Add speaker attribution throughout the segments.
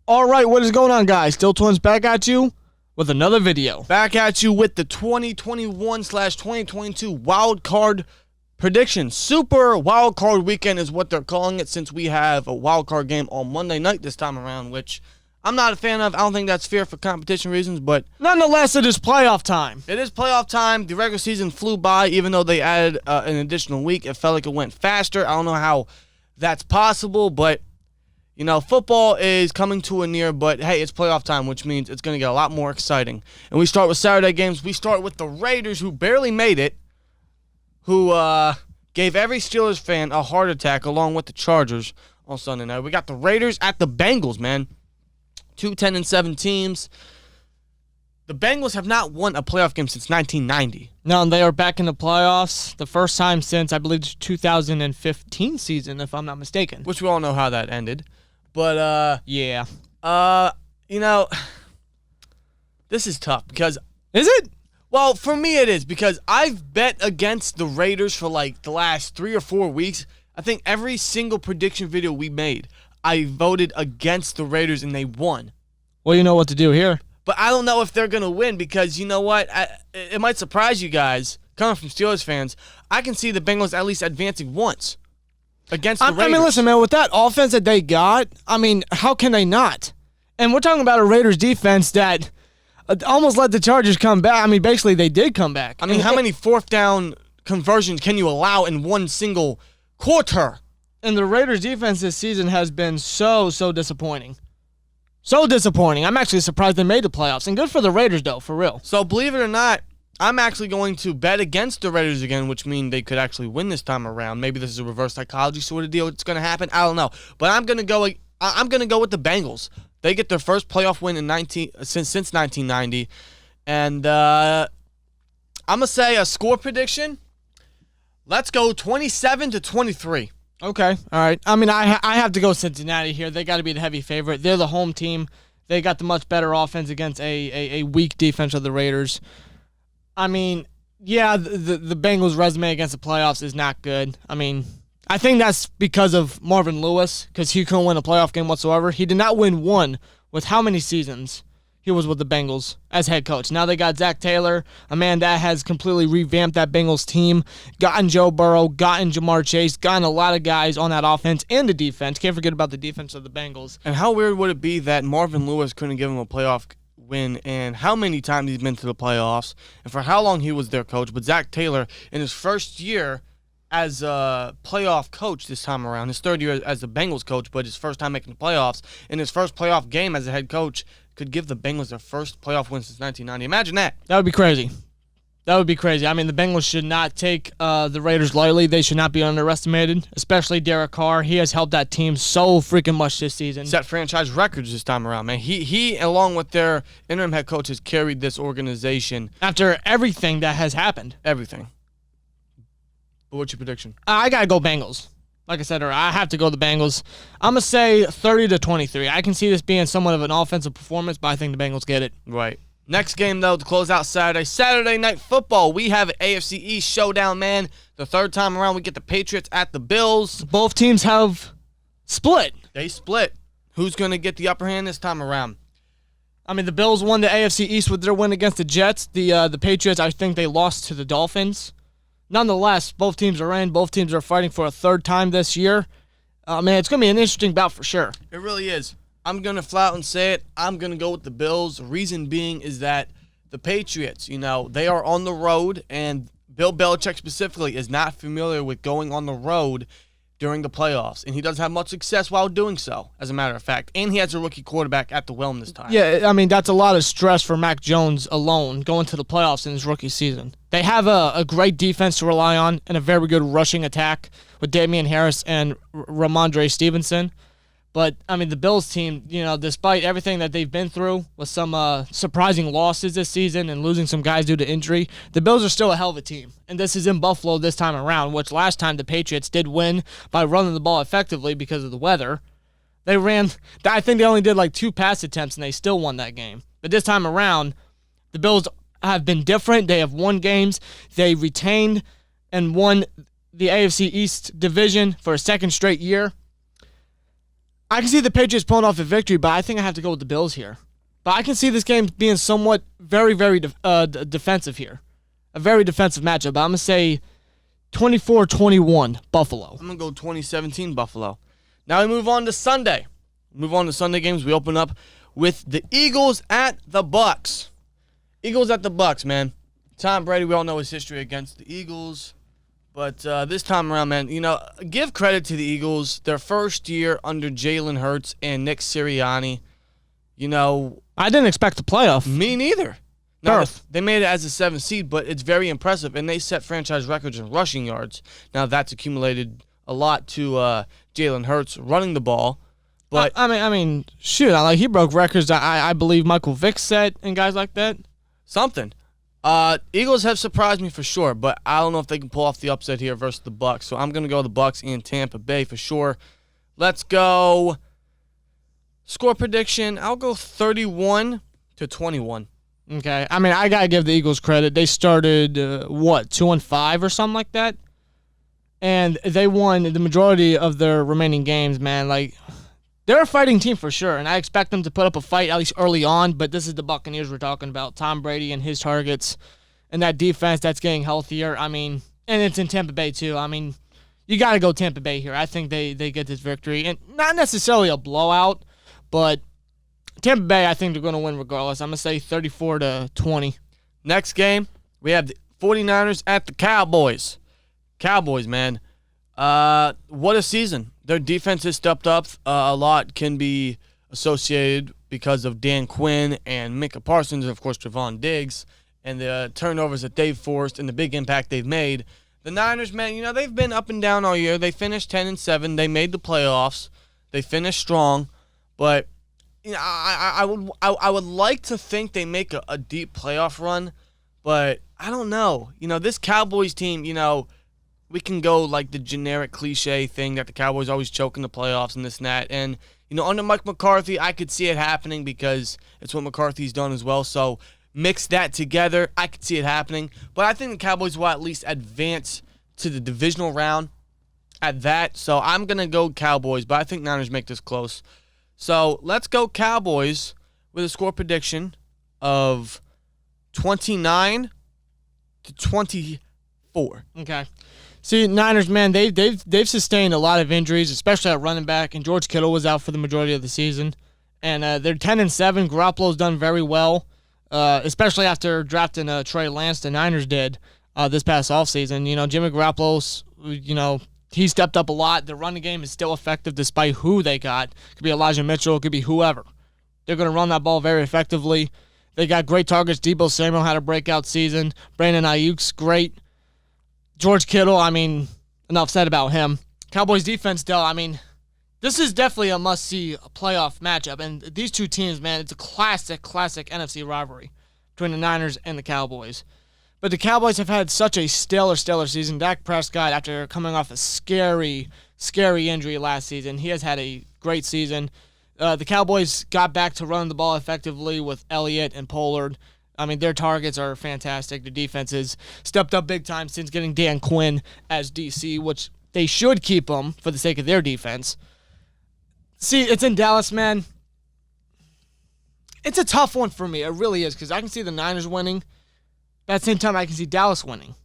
Speaker 1: All right, what is going on, guys? SteelTwins back at you with another video. Back at you with the 2021/2022 wild card prediction. Super wild card weekend is what they're calling it, since we have a wild card game on Monday night this time around, which I'm not a fan of. I don't think that's fair for competition reasons, but nonetheless, it is playoff time. It is playoff time. The regular season flew by, even though they added an additional week. It felt like it went faster. I don't know how that's possible, but you know, football is coming to a near, but hey, it's playoff time, which means it's going to get a lot more exciting. And we start with Saturday games. We start with the Raiders, who barely made it, who gave every Steelers fan a heart attack, along with the Chargers on Sunday night. We got the Raiders at the Bengals, man. 2 10-7 teams. The Bengals have not won a playoff game since 1990.
Speaker 2: No, and they are back in the playoffs the first time since, I believe, the 2015 season, if I'm not mistaken.
Speaker 1: Which we all know how that ended. But,
Speaker 2: yeah.
Speaker 1: You know, this is tough because...
Speaker 2: Is it?
Speaker 1: Well, for me it is, because I've bet against the Raiders for like the last 3 or 4 weeks. I think every single prediction video we made, I voted against the Raiders and they won.
Speaker 2: Well, you know what to do here.
Speaker 1: But I don't know if they're going to win, because you know what? It might surprise you guys, coming from Steelers fans. I can see the Bengals at least advancing once against the Raiders.
Speaker 2: I mean, listen, man, with that offense that they got, I mean, how can they not? And we're talking about a Raiders defense that almost let the Chargers come back. I mean, basically, they did come back.
Speaker 1: I mean, how many fourth down conversions can you allow in one single quarter?
Speaker 2: And the Raiders defense this season has been so disappointing. So disappointing. I'm actually surprised they made the playoffs. And good for the Raiders, though, for real.
Speaker 1: So, believe it or not, I'm actually going to bet against the Raiders again, which means they could actually win this time around. Maybe this is a reverse psychology sort of deal. It's going to happen. I don't know. But I'm going to go with the Bengals. They get their first playoff win since 1990. And I'm going to say a score prediction. Let's go 27-23.
Speaker 2: Okay, all right. I mean, I have to go Cincinnati here. They got to be the heavy favorite. They're the home team. They got the much better offense against a weak defense of the Raiders. I mean, yeah, the Bengals' resume against the playoffs is not good. I mean, I think that's because of Marvin Lewis, because he couldn't win a playoff game whatsoever. He did not win one with how many seasons he was with the Bengals as head coach. Now they got Zach Taylor, a man that has completely revamped that Bengals team, gotten Joe Burrow, gotten Jamar Chase, gotten a lot of guys on that offense and the defense. Can't forget about the defense of the Bengals.
Speaker 1: And how weird would it be that Marvin Lewis couldn't give him a playoff win, and how many times he's been to the playoffs, and for how long he was their coach. But Zach Taylor, in his first year as a playoff coach this time around, his third year as the Bengals coach, but his first time making the playoffs, in his first playoff game as a head coach, could give the Bengals their first playoff win since 1990. Imagine that.
Speaker 2: That would be crazy. That would be crazy. I mean, the Bengals should not take the Raiders lightly. They should not be underestimated, especially Derek Carr. He has helped that team so freaking much this season.
Speaker 1: Set franchise records this time around, man. He along with their interim head coach, has carried this organization.
Speaker 2: After everything that has happened.
Speaker 1: Everything. But what's your prediction?
Speaker 2: I got to go Bengals. Like I said, I have to go the Bengals. I'm going to say 30-23. I can see this being somewhat of an offensive performance, but I think the Bengals get it.
Speaker 1: Right. Next game, though, to close out Saturday Night Football. We have an AFC East showdown, man. The third time around, we get the Patriots at the Bills.
Speaker 2: Both teams have split.
Speaker 1: They split. Who's going to get the upper hand this time around?
Speaker 2: I mean, the Bills won the AFC East with their win against the Jets. The Patriots, I think they lost to the Dolphins. Nonetheless, both teams are in. Both teams are fighting for a third time this year. Man, it's going to be an interesting bout for sure.
Speaker 1: It really is. I'm going to flat out and say it. I'm going to go with the Bills. Reason being is that the Patriots, you know, they are on the road, and Bill Belichick specifically is not familiar with going on the road during the playoffs, and he doesn't have much success while doing so, as a matter of fact. And he has a rookie quarterback at the whelm this time.
Speaker 2: Yeah, I mean, that's a lot of stress for Mac Jones alone going to the playoffs in his rookie season. They have a great defense to rely on and a very good rushing attack with Damian Harris and Ramondre Stevenson. But, I mean, the Bills team, you know, despite everything that they've been through with some surprising losses this season and losing some guys due to injury, the Bills are still a hell of a team. And this is in Buffalo this time around, which last time the Patriots did win by running the ball effectively because of the weather. I think they only did like 2 pass attempts, and they still won that game. But this time around, the Bills have been different. They have won games. They retained and won the AFC East division for a second straight year. I can see the Patriots pulling off a victory, but I think I have to go with the Bills here. But I can see this game being somewhat very, very defensive here. A very defensive matchup. But I'm going to say 24-21 Buffalo.
Speaker 1: I'm going to go 2017 Buffalo. Now we move on to Sunday. Games. We open up with the Eagles at the Bucs. Eagles at the Bucs, man. Tom Brady, we all know his history against the Eagles. But this time around, man, give credit to the Eagles. Their first year under Jalen Hurts and Nick Sirianni.
Speaker 2: I didn't expect the playoff.
Speaker 1: Me neither. Now, they made it as a 7th seed, but it's very impressive, and they set franchise records in rushing yards. Now, that's accumulated a lot to Jalen Hurts running the ball. But
Speaker 2: I mean, shoot, he broke records I believe Michael Vick set and guys like that.
Speaker 1: Something. Eagles have surprised me for sure, but I don't know if they can pull off the upset here versus the Bucs. So I'm going to go the Bucs in Tampa Bay for sure. Let's go. Score prediction, I'll go 31-21.
Speaker 2: Okay. I mean, I got to give the Eagles credit. They started, 2-5 or something like that? And they won the majority of their remaining games, man. They're a fighting team for sure, and I expect them to put up a fight at least early on, but this is the Buccaneers we're talking about. Tom Brady and his targets and that defense that's getting healthier. I mean, and it's in Tampa Bay too. I mean, you got to go Tampa Bay here. I think they get this victory, and not necessarily a blowout, but Tampa Bay, I think they're going to win regardless. I'm going to say 34-20.
Speaker 1: Next game, we have the 49ers at the Cowboys. Cowboys, man. What a season. Their defense has stepped up. A lot can be associated because of Dan Quinn and Micah Parsons and, of course, Trevon Diggs and the turnovers that they've forced and the big impact they've made. The Niners, man, they've been up and down all year. They finished 10-7. They made the playoffs. They finished strong. But I would like to think they make a deep playoff run, but I don't know. This Cowboys team, we can go like the generic cliche thing that the Cowboys always choke in the playoffs and this and that. And, under Mike McCarthy, I could see it happening because it's what McCarthy's done as well. So mix that together, I could see it happening. But I think the Cowboys will at least advance to the divisional round at that. So I'm going to go Cowboys, but I think Niners make this close. So let's go Cowboys with a score prediction of 29-24.
Speaker 2: Okay. See, Niners, man, they've sustained a lot of injuries, especially at running back, and George Kittle was out for the majority of the season. And they're 10-7. Garoppolo's done very well, especially after drafting Trey Lance. The Niners did this past offseason. Jimmy Garoppolo's, he stepped up a lot. The running game is still effective despite who they got. It could be Elijah Mitchell. It could be whoever. They're going to run that ball very effectively. They got great targets. Deebo Samuel had a breakout season. Brandon Ayuk's great. George Kittle, enough said about him. Cowboys defense, though, this is definitely a must-see playoff matchup. And these two teams, man, it's a classic NFC rivalry between the Niners and the Cowboys. But the Cowboys have had such a stellar season. Dak Prescott, after coming off a scary injury last season, he has had a great season. The Cowboys got back to running the ball effectively with Elliott and Pollard. Their targets are fantastic. The defense has stepped up big time since getting Dan Quinn as DC, which they should keep him for the sake of their defense. See, it's in Dallas, man. It's a tough one for me. It really is, because I can see the Niners winning. But at the same time, I can see Dallas winning.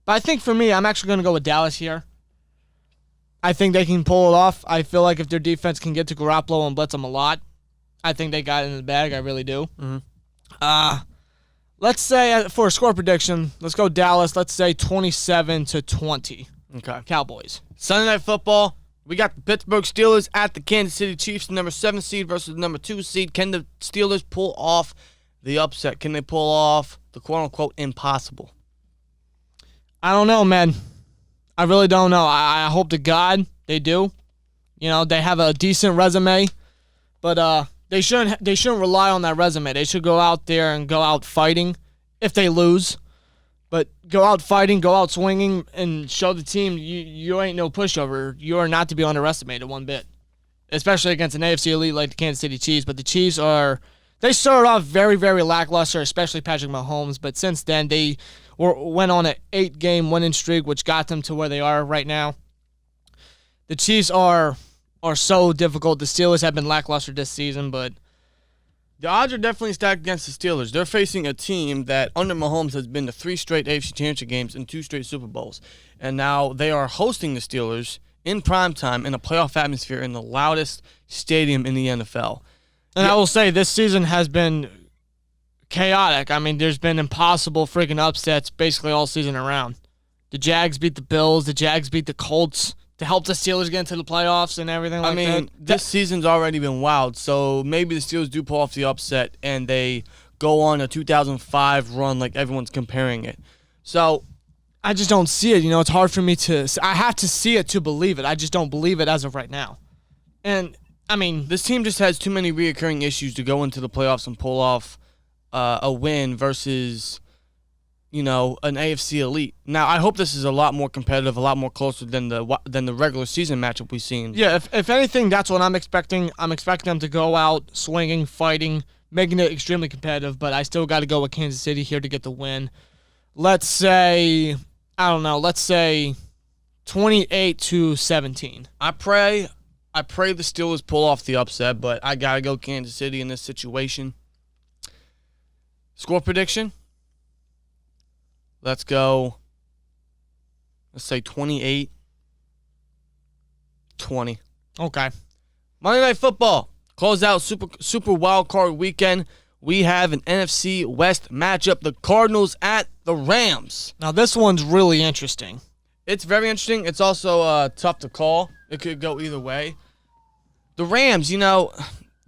Speaker 2: But I think for me, I'm actually going to go with Dallas here. I think they can pull it off. I feel like if their defense can get to Garoppolo and blitz them a lot, I think they got it in the bag. I really do.
Speaker 1: Mm-hmm.
Speaker 2: Let's say, for a score prediction, let's go Dallas. Let's say 27-20.
Speaker 1: Okay.
Speaker 2: Cowboys.
Speaker 1: Sunday Night Football. We got the Pittsburgh Steelers at the Kansas City Chiefs, the number 7 seed versus the number 2 seed. Can the Steelers pull off the upset? Can they pull off the quote-unquote impossible?
Speaker 2: I don't know, man. I really don't know. I hope to God they do. They have a decent resume, but they shouldn't rely on that resume. They should go out there and go out fighting if they lose. But go out fighting, go out swinging, and show the team you ain't no pushover. You are not to be underestimated one bit, especially against an AFC elite like the Kansas City Chiefs. But the Chiefs they started off very, very lackluster, especially Patrick Mahomes. But since then, they went on an 8-game winning streak, which got them to where they are right now. The Chiefs are are so difficult. The Steelers have been lackluster this season, but
Speaker 1: the odds are definitely stacked against the Steelers. They're facing a team that, under Mahomes, has been to 3 straight AFC Championship games and 2 straight Super Bowls. And now they are hosting the Steelers in primetime in a playoff atmosphere in the loudest stadium in the NFL.
Speaker 2: And I will say, this season has been chaotic. I mean, there's been impossible freaking upsets basically all season around. The Jags beat the Bills. The Jags beat the Colts to help the Steelers get into the playoffs and everything like that.
Speaker 1: This season's already been wild, so maybe the Steelers do pull off the upset and they go on a 2005 run like everyone's comparing it. So
Speaker 2: I just don't see it. It's hard for me to – I have to see it to believe it. I just don't believe it as of right now. And,
Speaker 1: this team just has too many reoccurring issues to go into the playoffs and pull off a win versus – an AFC elite. Now, I hope this is a lot more competitive, a lot more closer than the regular season matchup we've seen.
Speaker 2: Yeah, if anything, that's what I'm expecting. I'm expecting them to go out swinging, fighting, making it extremely competitive, but I still got to go with Kansas City here to get the win. Let's say, 28-17.
Speaker 1: I pray the Steelers pull off the upset, but I got to go Kansas City in this situation. Score prediction? Let's go. Let's say 28-20.
Speaker 2: Okay.
Speaker 1: Monday Night Football. Close out Super Wild Card Weekend. We have an NFC West matchup. The Cardinals at the Rams.
Speaker 2: Now, this one's really interesting.
Speaker 1: It's very interesting. It's also tough to call. It could go either way. The Rams,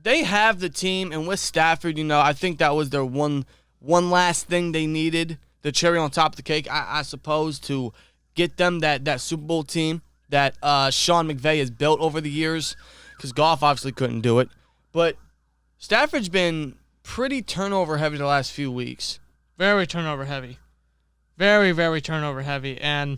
Speaker 1: they have the team, and with Stafford, I think that was their one last thing they needed. The cherry on top of the cake, I suppose, to get them that Super Bowl team that Sean McVay has built over the years, because Goff obviously couldn't do it. But Stafford's been pretty turnover heavy the last few weeks.
Speaker 2: Very turnover heavy. Very, very turnover heavy. And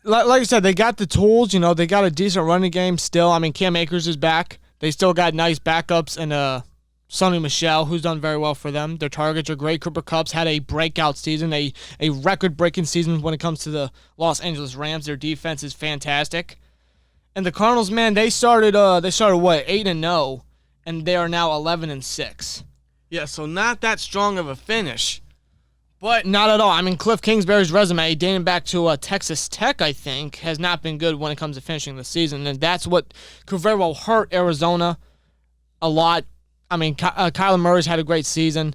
Speaker 2: like I said, they got the tools. They got a decent running game still. Cam Akers is back. They still got nice backups and Sonny Michel, who's done very well for them. Their targets are great. Cooper Kupp's had a breakout season, a record-breaking season when it comes to the Los Angeles Rams. Their defense is fantastic. And the Cardinals, man, they started what, 8-0, and they are now 11-6.
Speaker 1: Yeah, so not that strong of a finish. But
Speaker 2: not at all. Cliff Kingsbury's resume, dating back to Texas Tech, I think, has not been good when it comes to finishing the season, and that's what could very well hurt Arizona a lot. Kyler Murray's had a great season.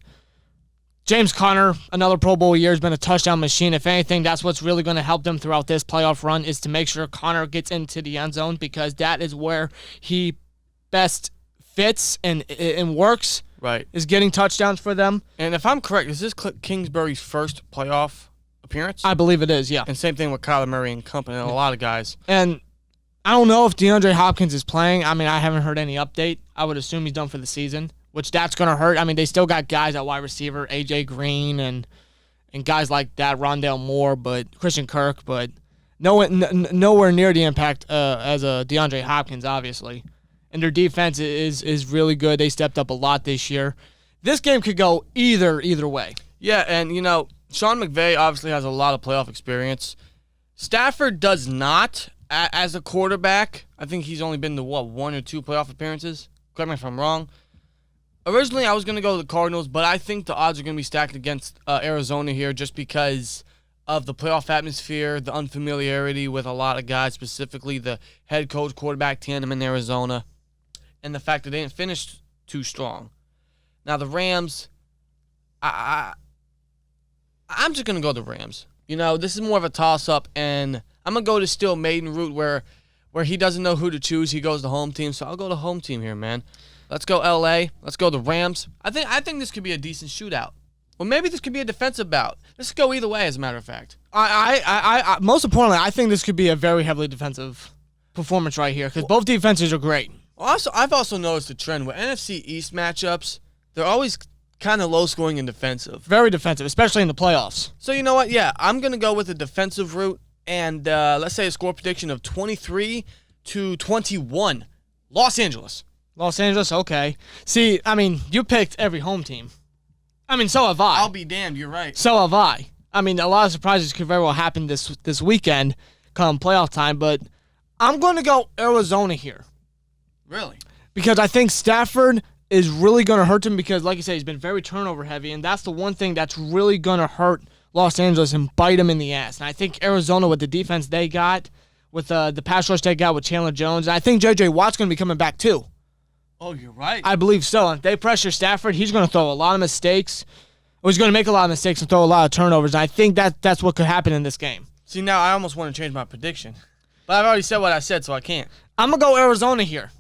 Speaker 2: James Conner, another Pro Bowl year, has been a touchdown machine. If anything, that's what's really going to help them throughout this playoff run, is to make sure Conner gets into the end zone, because that is where he best fits and works.
Speaker 1: Right.
Speaker 2: Is getting touchdowns for them.
Speaker 1: And if I'm correct, is this Kingsbury's first playoff appearance?
Speaker 2: I believe it is, yeah.
Speaker 1: And same thing with Kyler Murray and company, and a lot of guys.
Speaker 2: And I don't know if DeAndre Hopkins is playing. I haven't heard any update. I would assume he's done for the season, which that's going to hurt. They still got guys at wide receiver, A.J. Green and guys like that, Rondale Moore, but Christian Kirk, but nowhere near the impact as a DeAndre Hopkins, obviously. And their defense is really good. They stepped up a lot this year. This game could go either way.
Speaker 1: Yeah, and, Sean McVay obviously has a lot of playoff experience. Stafford does not. As a quarterback, I think he's only been to, 1 or 2 playoff appearances? Correct me if I'm wrong. Originally, I was going to go to the Cardinals, but I think the odds are going to be stacked against Arizona here just because of the playoff atmosphere, the unfamiliarity with a lot of guys, specifically the head coach quarterback tandem in Arizona, and the fact that they didn't finish too strong. Now, the Rams, I'm just going to go the Rams. This is more of a toss-up, and I'm going to go to still maiden route where he doesn't know who to choose. He goes the home team, so I'll go the home team here, man. Let's go L.A. Let's go the Rams. I think this could be a decent shootout. Or maybe this could be a defensive bout. This could go either way, as a matter of fact.
Speaker 2: I most importantly, I think this could be a very heavily defensive performance right here, because both defenses are great.
Speaker 1: I've also noticed a trend with NFC East matchups. They're always kind of low-scoring and defensive.
Speaker 2: Very defensive, especially in the playoffs.
Speaker 1: So you know what? Yeah, I'm going to go with the defensive route, and let's say a score prediction of 23-21. Los Angeles.
Speaker 2: Los Angeles, okay. See, you picked every home team. So have I.
Speaker 1: I'll be damned, you're right.
Speaker 2: So have I. A lot of surprises could very well happen this weekend come playoff time, but I'm going to go Arizona here.
Speaker 1: Really?
Speaker 2: Because I think Stafford is really going to hurt him because, like you said, he's been very turnover heavy, and that's the one thing that's really going to hurt Los Angeles and bite him in the ass. And I think Arizona, with the defense they got, with the pass rush they got with Chandler Jones, and I think J.J. Watt's going to be coming back too.
Speaker 1: Oh, you're right.
Speaker 2: I believe so. If they pressure Stafford, he's going to throw a lot of mistakes. Or he's going to make a lot of mistakes and throw a lot of turnovers. And I think that's what could happen in this game.
Speaker 1: See, now I almost want to change my prediction. But I've already said what I said, so I can't.
Speaker 2: I'm going to go Arizona here.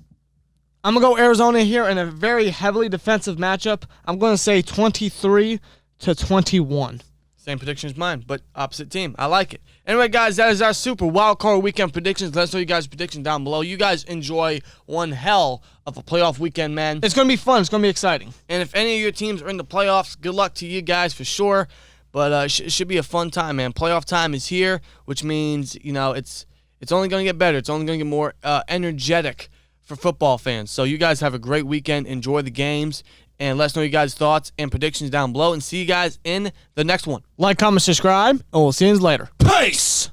Speaker 2: I'm going to go Arizona here in a very heavily defensive matchup. I'm going to say 23-21.
Speaker 1: Same prediction as mine, but opposite team. I like it. Anyway, guys, that is our Super Wild Card Weekend predictions. Let us know you guys' predictions down below. You guys enjoy one hell of a playoff weekend, man.
Speaker 2: It's going to be fun. It's going to be exciting.
Speaker 1: And if any of your teams are in the playoffs, good luck to you guys for sure. But it should be a fun time, man. Playoff time is here, which means, it's only going to get better. It's only going to get more energetic for football fans. So you guys have a great weekend. Enjoy the games. And let us know your guys' thoughts and predictions down below. And see you guys in the next one.
Speaker 2: Like, comment, subscribe, and we'll see you later.
Speaker 1: Peace!